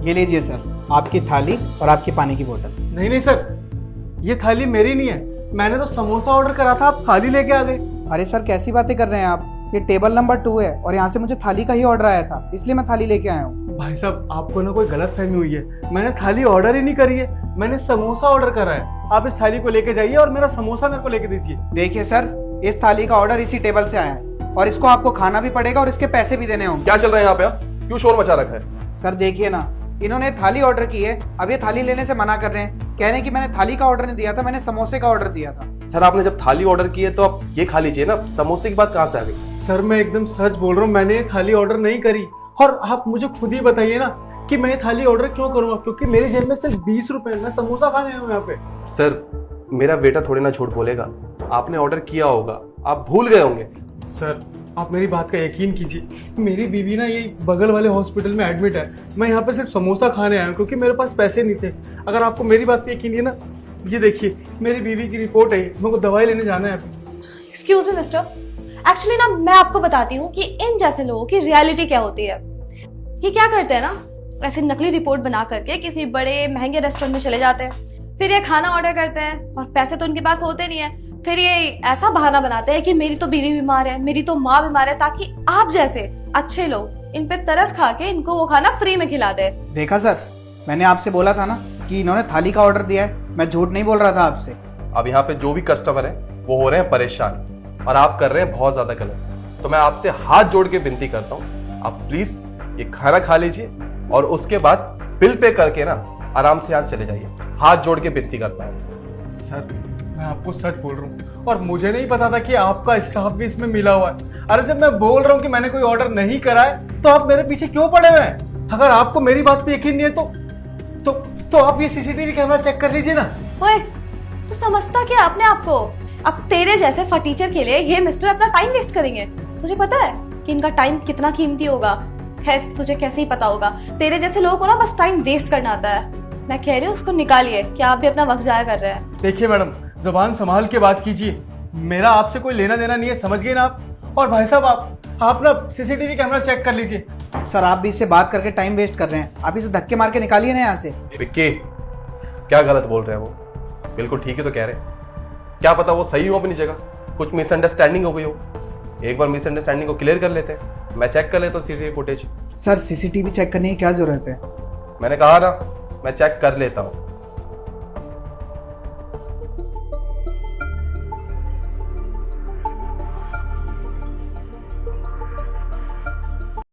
ये लीजिए सर, आपकी थाली और आपकी पानी की बोतल। नहीं नहीं सर, ये थाली मेरी नहीं है। मैंने तो समोसा ऑर्डर करा था, आप थाली लेके आ गए। अरे सर कैसी बातें कर रहे हैं आप, ये टेबल नंबर 2 है और यहाँ से मुझे थाली का ही ऑर्डर आया था, इसलिए मैं थाली लेके आया हूँ। भाई साहब, आपको ना कोई गलत फहमी हुई है। मैंने थाली ऑर्डर ही नहीं करी है, मैंने समोसा ऑर्डर करा है। आप इस थाली को लेके जाइए और मेरा समोसा मेरे को लेके दीजिए। देखिए सर, इस थाली का ऑर्डर इसी टेबल से आया है और इसको आपको खाना भी पड़ेगा और इसके पैसे भी देने होंगे। क्या चल रहा है यहाँ पे? क्यों शोर मचा रखा है? सर देखिए ना, इन्होंने थाली ऑर्डर की है, अब ये थाली लेने से मना कर रहे हैं, कह रहे हैं कि मैंने थाली का ऑर्डर नहीं दिया था, मैंने समोसे का ऑर्डर दिया था। सर आपने जब थाली ऑर्डर की है तो आप ये खा लीजिए ना, समोसे की बात कहाँ से आ गई? सर मैं एकदम सच बोल रहा हूँ, मैंने ये थाली ऑर्डर नहीं करी। और आप मुझे खुद ही बताइए ना कि मैं ये थाली ऑर्डर क्यों करूँगा, क्योंकि मेरी जेब में सिर्फ 20 रुपए है। मैं समोसा खाने आया हूँ यहाँ पे। सर मेरा बेटा थोड़ी ना झूठ बोलेगा, आपने ऑर्डर किया होगा, आप भूल गए होंगे। सर आप मेरी बात का यकीन कीजिए, मेरी बीवी ना ये बगल वाले हॉस्पिटल में एडमिट है। मैं यहाँ पे सिर्फ समोसा खाने आया हूँ क्योंकि मेरे पास पैसे नहीं थे। अगर आपको मेरी बात पे यकीन है ना, ये देखिए मेरी बीवी की रिपोर्ट है, मेरे को दवाई लेने जाना है। एक्सक्यूज मी मिस्टर, एक्चुअली ना मैं आपको बताती हूँ कि इन जैसे लोगों की रियलिटी क्या होती है। ये क्या करते हैं ना, ऐसे नकली रिपोर्ट बना करके किसी बड़े महंगे रेस्टोरेंट में चले जाते हैं, फिर ये खाना ऑर्डर करते हैं और पैसे तो उनके पास होते नहीं है। फिर ये ऐसा बहाना बनाते हैं कि मेरी तो बीवी बीमार है, मेरी तो माँ बीमार है, ताकि आप जैसे अच्छे लोग इन पे तरस खा के इनको वो खाना फ्री में खिला दे। देखा सर, मैंने आपसे बोला था ना कि इन्होंने थाली का ऑर्डर दिया है, मैं झूठ नहीं बोल रहा था आपसे। अब यहाँ पे जो भी कस्टमर है वो हो रहे हैं परेशान और आप कर रहे हैं बहुत ज्यादा गलत। तो मैं आपसे हाथ जोड़ के विनती करता हूँ, आप प्लीज ये खाना खा लीजिए और उसके बाद बिल पे करके ना आराम से यहाँ चले जाइए। हाथ जोड़ के विनती करता हूँ आपसे। सर मैं आपको सच बोल रहा हूँ और मुझे नहीं पता था कि आपका स्टाफ भी इसमें मिला हुआ है। अरे जब मैं बोल रहा हूँ कि मैंने कोई ऑर्डर नहीं करा है तो आप मेरे पीछे क्यों पड़े हुए हैं? अगर आपको मेरी बात पे यकीन नहीं है तो आप ये सीसीटीवी कैमरा चेक कर लीजिए ना। ओए, तू समझता क्या अपने आप को? अब तेरे जैसे फटीचर के लिए ये मिस्टर अपना टाइम वेस्ट करेंगे। तुझे पता है कि इनका टाइम कितना कीमती होगा? खैर तुझे कैसे ही पता होगा, तेरे जैसे लोगों को ना बस टाइम वेस्ट करना आता है। मैं कह रही हूँ उसको निकालिए, क्या आप भी अपना वक्त जाया कर रहे हैं? देखिए मैडम, जबान संभाल के बात कीजिए, मेरा आपसे कोई लेना देना नहीं है, समझ गए ना आप? और भाई साहब आप ना सीसीटीवी कैमरा चेक कर लीजिए। सर आप भी इससे बात करके टाइम वेस्ट कर रहे हैं, आप इसे धक्के मार के निकालिए ना यहाँ से। विक्की क्या गलत बोल रहे हैं वो? बिल्कुल ठीक है तो कह रहे हैं, क्या पता वो सही हो अपनी जगह, कुछ मिसअंडरस्टैंडिंग हो गई हो। एक बार मिसअंडरस्टैंडिंग को क्लियर कर लेते हैं, मैं चेक कर लेता हूँ CCTV footage. Sir CCTV check करने की क्या जरूरत है? मैंने कहा ना, मैं चेक कर लेता हूँ।